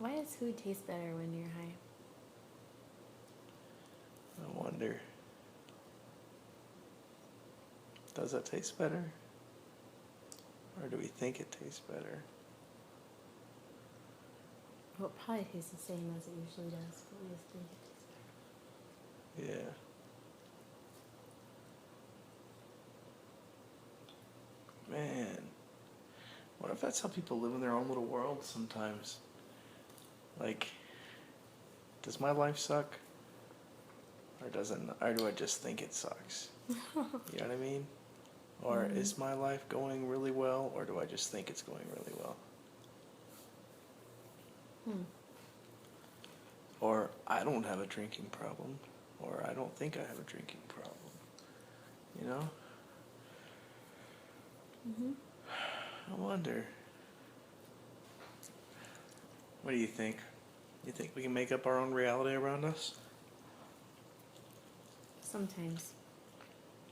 Why does food taste better when you're high? I wonder. Does it taste better? Or do we think it tastes better? Well, it probably tastes the same as it usually does, but we just think it tastes better. Yeah. Man, what if that's how people live in their own little world sometimes? Like, does my life suck? Or doesn't? Or do I just think it sucks? You know what I mean? Or is my life going really well? Or do I just think it's going really well? Or I don't have a drinking problem. Or I don't think I have a drinking problem. You know? I wonder. What do you think? You think we can make up our own reality around us? Sometimes.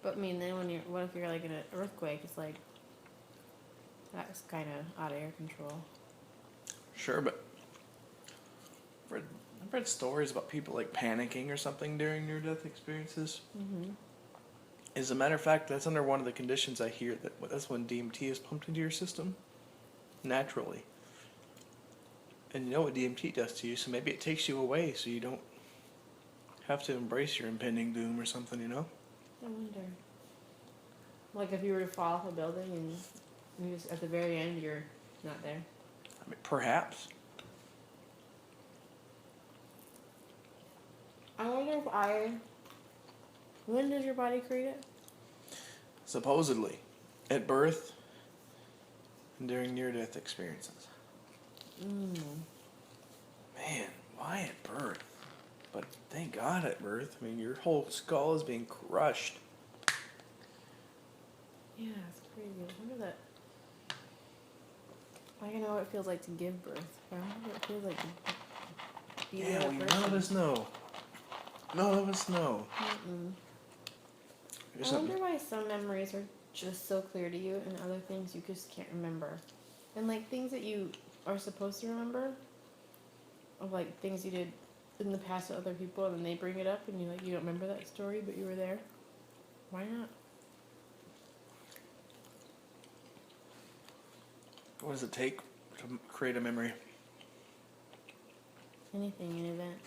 But I mean, then what if you're like in an earthquake? It's like, that's kind of out of your control. Sure, but I've read stories about people like panicking or something during near-death experiences. As a matter of fact, that's under one of the conditions I hear that's when DMT is pumped into your system naturally. And you know what DMT does to you, so maybe it takes you away so you don't have to embrace your impending doom or something, you know? I wonder. Like if you were to fall off a building and you just, at the very end, you're not there. I mean, perhaps. I wonder when does your body create it? Supposedly. At birth and during near-death experiences. Man, why at birth? But thank God at birth. I mean, your whole skull is being crushed. Yeah, it's crazy. I wonder that. I know what it feels like to give birth. I wonder what it feels like to be the other person. None of us know. None of us know. I wonder why some memories are just so clear to you and other things you just can't remember. And like things that you are supposed to remember, of like things you did in the past with other people, and then they bring it up and you don't remember that story, but you were there. Why not? What does it take to create a memory? Anything, an event.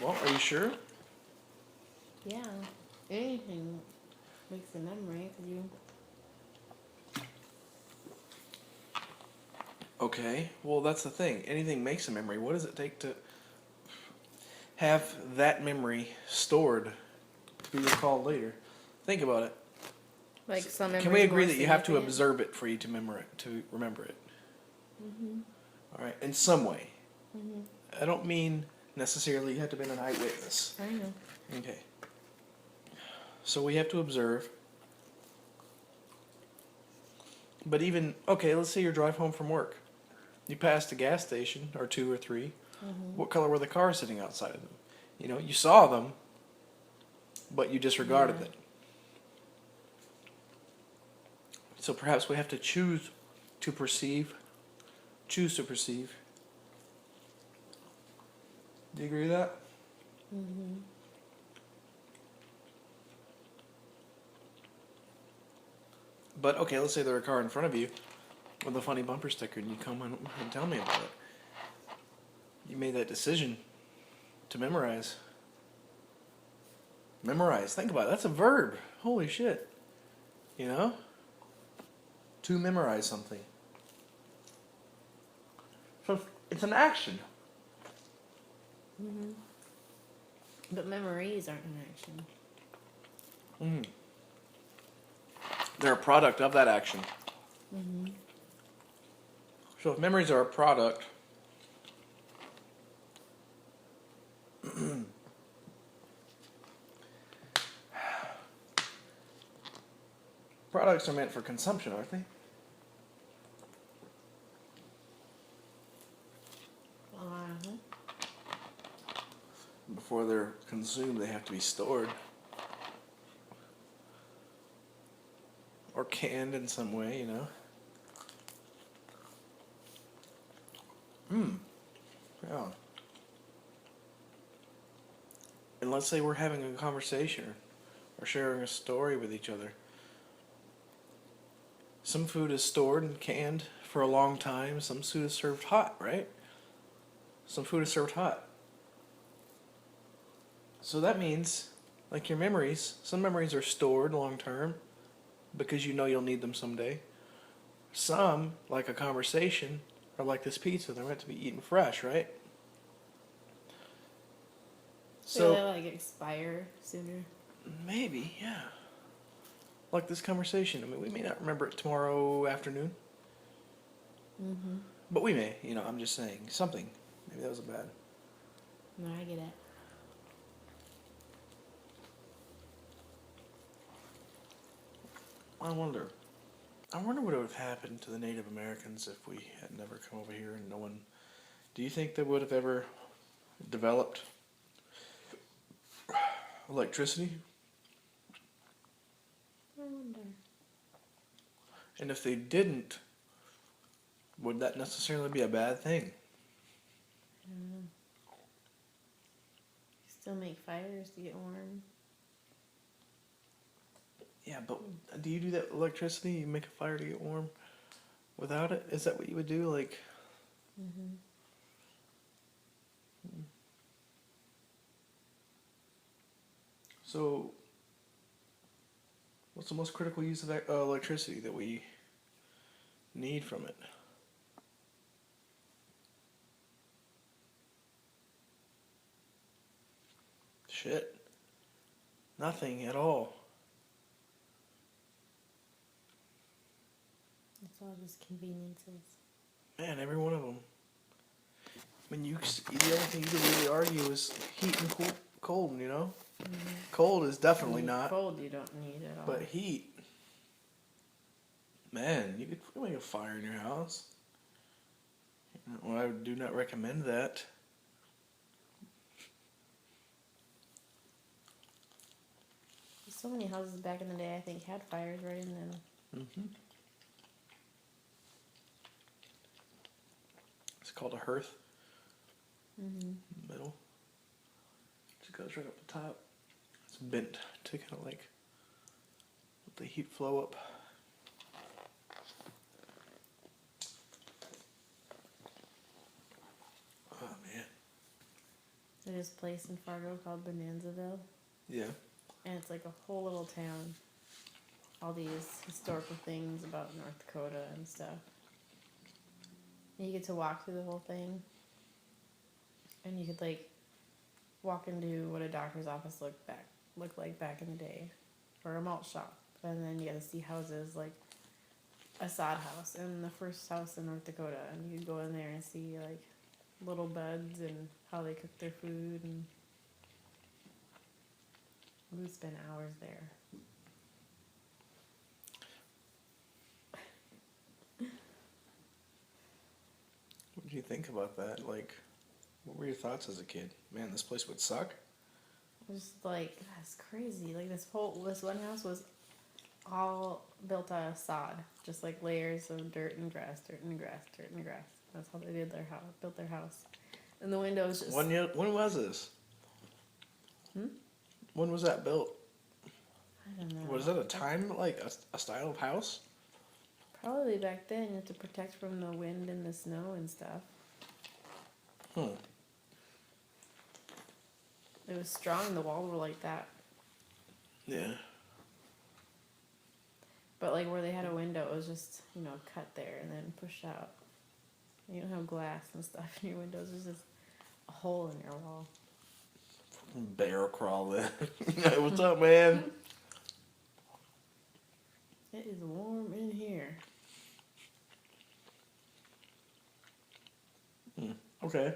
Well, are you sure? Yeah, anything makes a memory. Cause you. Okay, well, that's the thing. Anything makes a memory. What does it take to have that memory stored to be recalled later? Think about it. Like some memories. Can we agree more that you have to significant? observe it for you to remember it? Mm-hmm. All right, in some way. Mm-hmm. I don't mean necessarily you have to be an eyewitness. I know. Okay. So we have to observe. But even, okay, let's say you drive home from work. You passed a gas station, or 2 or 3. What color were the cars sitting outside of them? You know, you saw them, but you disregarded it. So perhaps we have to choose to perceive. Choose to perceive. Do you agree with that? Mm-hmm. But okay, let's say there's a car in front of you with a funny bumper sticker, and you come and tell me about it. You made that decision to memorize. Memorize. Think about it. That's a verb. Holy shit. You know? To memorize something. So it's an action. Mm-hmm. But memories aren't an action. Mm. They're a product of that action. Mm-hmm. So if memories are a product, products are meant for consumption, aren't they? Before they're consumed, they have to be stored. Or canned in some way, you know? Yeah. And let's say we're having a conversation or sharing a story with each other. Some food is stored and canned for a long time. Some food is served hot, right? Some food is served hot. So that means, like your memories, some memories are stored long term because you know you'll need them someday. Some, like a conversation, are like this pizza. They're meant to be eaten fresh, right? So they So like expire sooner. maybe, yeah. Like this conversation. I mean, we may not remember it tomorrow afternoon, Mm-hmm. but we may. You know, I'm just saying something. Maybe that was a bad. No, I get it. I wonder. I wonder what would have happened to the Native Americans if we had never come over here and no one. Do you think they would have ever developed electricity? I wonder. And if they didn't, would that necessarily be a bad thing? I don't know. Still make fires to get warm. Yeah, but do you do that with electricity? You make a fire to get warm without it? Is that what you would do? Like, Mm-hmm. so what's the most critical use of electricity that we need from it? Shit. Nothing at all. It's all just conveniences. Man, every one of them. I mean, the only thing you could really argue is heat and cold, you know? Mm-hmm. Cold is definitely not. Cold you don't need at all. But heat. Man, you could make a fire in your house. Well, I do not recommend that. So many houses back in the day, I think, had fires right in them. Mm-hmm. It's called a hearth. Mm-hmm. In the middle. Just goes right up the top. It's bent to kind of like let the heat flow up. Oh man. There's this place in Fargo called Bonanzaville, Yeah. and it's like a whole little town. All these historical things about North Dakota and stuff. And you get to walk through the whole thing, and you could like walk into what a doctor's office looked like back in the day, or a malt shop, and then you get to see houses like a sod house and the first house in North Dakota, and you could go in there and see like little buds and how they cook their food, and we would spend hours there. What did you think about that? Like, what were your thoughts as a kid? Man, this place would suck. It was just like, that's crazy. Like this one house was all built out of sod, just like layers of dirt and grass, dirt and grass, dirt and grass. That's how they did their house, built their house. And the windows just. When was this? Hmm? When was that built? I don't know. Was that a time, like a style of house? Probably back then, you have to protect from the wind and the snow and stuff. Hmm. It was strong. The walls were like that. Yeah. But like where they had a window, it was just, cut there and then pushed out. You don't have glass and stuff in your windows. There's just a hole in your wall. Bear crawl in. Hey, what's up, man? It is warm in here. Okay.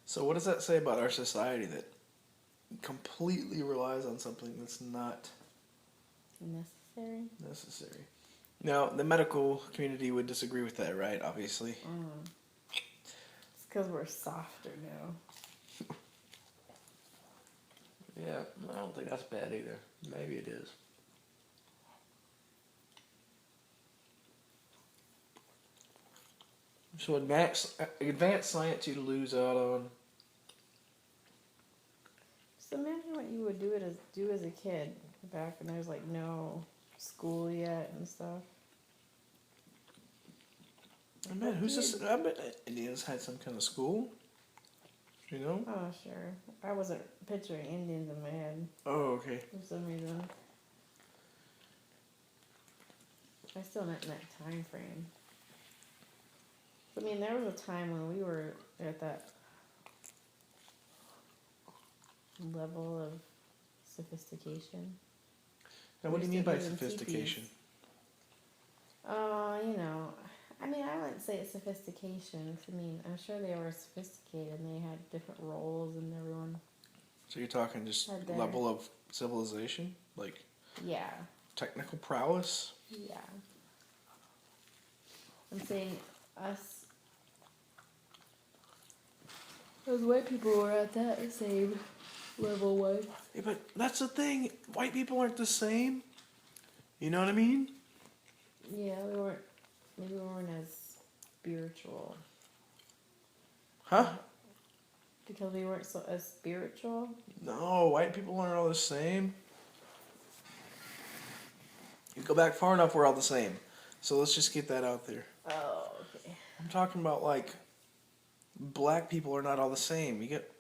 So what does that say about our society that completely relies on something that's not Necessary? necessary? Now, the medical community would disagree with that, right? Obviously. It's because we're softer now. Yeah, I don't think that's bad either. Maybe it is. So advanced science you'd lose out on. Just imagine what you would do as a kid back when there's like no school yet and stuff. I bet I bet Indians had some kind of school. You know? Oh, sure. I wasn't picturing Indians in my head Oh, okay. for some reason. I still not in that time frame. I mean, there was a time when we were at that level of sophistication. Now, what do you mean by Using sophistication? You know, I mean, I wouldn't say it's sophistication. 'Cause, I mean, I'm sure they were sophisticated and they had different roles and everyone. So you're talking just Had their- level of civilization? Like Yeah, technical prowess? yeah. I'm saying us those white people were at that same level one. Yeah, but that's the thing. White people aren't the same. You know what I mean? Yeah, maybe we weren't as spiritual. Huh? Because we weren't so as spiritual? No, white people aren't all the same. You go back far enough, we're all the same. So let's just get that out there. Oh, okay. I'm talking about like black people are not all the same. You get,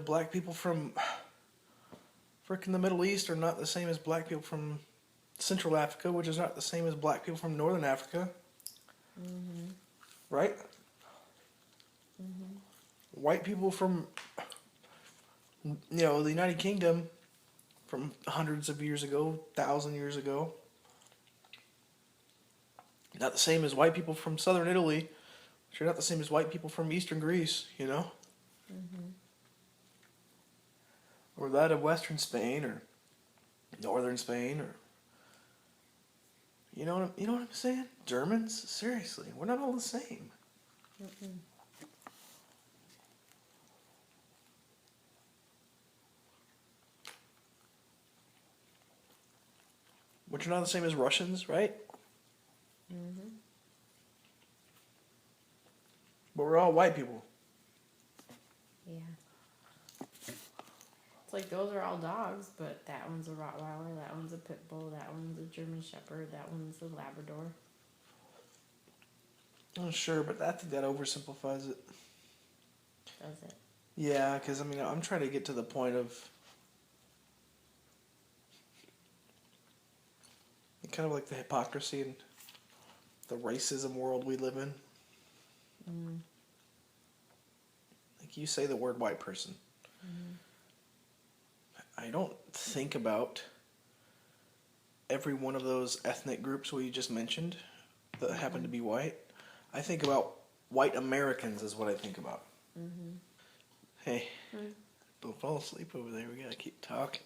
black people from frickin' the Middle East are not the same as black people from Central Africa, which is not the same as black people from Northern Africa. Mhm. Right? Mhm. White people from, the United Kingdom from hundreds of years ago, 1,000 years ago. Not the same as white people from Southern Italy, which are not the same as white people from Eastern Greece, Mhm. Or that of Western Spain or Northern Spain or you know what I'm saying? Germans? Seriously, we're not all the same. Mm-mm. Which are not the same as Russians, right? Mhm. But we're all white people. Yeah. It's like those are all dogs, but that one's a Rottweiler, that one's a Pit Bull, that one's a German Shepherd, that one's a Labrador. Oh, sure, but I think that oversimplifies it. Does it? Yeah, because I'm trying to get to the point of kind of like the hypocrisy and the racism world we live in. Mm. Like you say the word white person. Mm-hmm. I don't think about every one of those ethnic groups we just mentioned that happen to be white. I think about white Americans is what I think about. Mm-hmm. Hey, don't fall asleep over there. We gotta keep talking.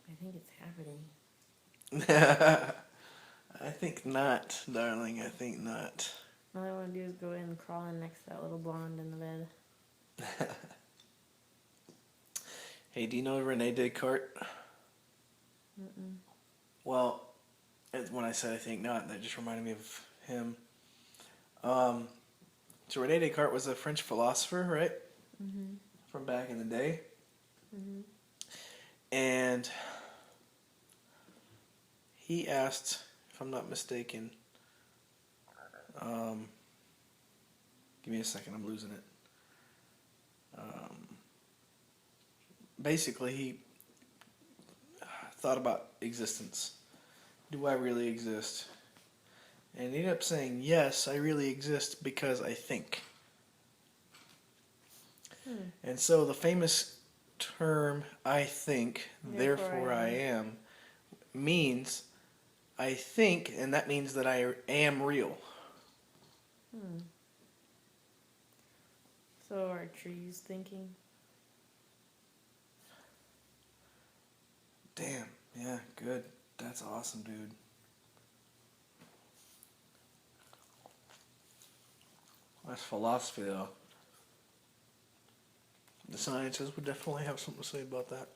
I think it's happening. I think not, darling. I think not. All I want to do is go in and crawl in next to that little blonde in the bed. Hey, do you know Rene Descartes? Mm-mm. Well, when I said I think not, that just reminded me of him. So Rene Descartes was a French philosopher, right? Mm-hmm. From back in the day. Mm-hmm. And he asked, if I'm not mistaken, give me a second, I'm losing it. Basically, he thought about existence. Do I really exist? And he ended up saying, yes, I really exist because I think. And so the famous term, I think, therefore I am, means I think, and that means that I am real. So are trees thinking? Damn, yeah, good. That's awesome, dude. That's philosophy, though. The sciences would definitely have something to say about that.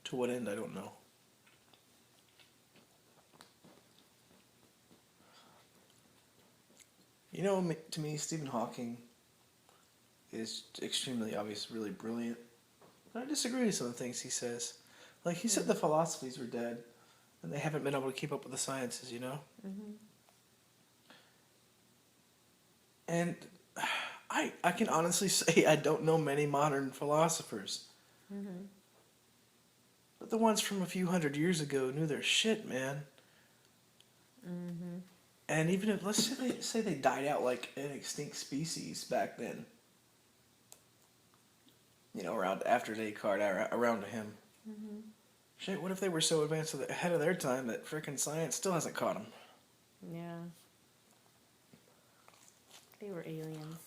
To what end, I don't know. You know, to me, Stephen Hawking is extremely obvious, really brilliant. But I disagree with some of the things he says. Like, he said the philosophies were dead, and they haven't been able to keep up with the sciences, you know? And I can honestly say I don't know many modern philosophers. But the ones from a few hundred years ago knew their shit, man. And even if, let's say they died out like an extinct species back then. You know, around after Descartes, around him. Shit, what if they were so advanced ahead of their time that frickin' science still hasn't caught them? Yeah. They were aliens.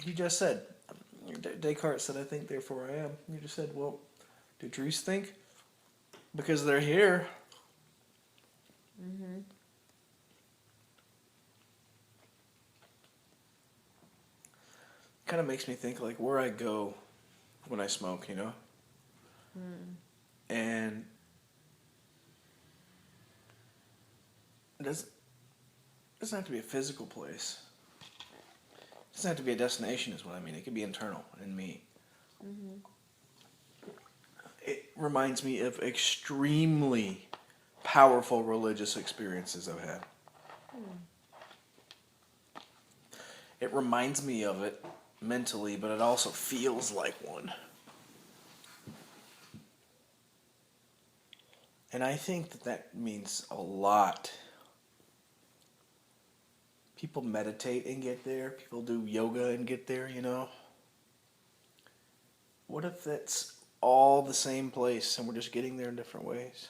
He just said, Descartes said, I think, therefore I am. You just said, well, do trees think? Because they're here. Kind of makes me think, like, where I go when I smoke, you know? And it doesn't have to be a physical place. It doesn't have to be a destination, is what I mean. It could be internal in me. It reminds me of extremely powerful religious experiences I've had. It reminds me of it mentally, but it also feels like one. And I think that means a lot. People meditate and get there. People do yoga and get there, you know? What if that's all the same place and we're just getting there in different ways?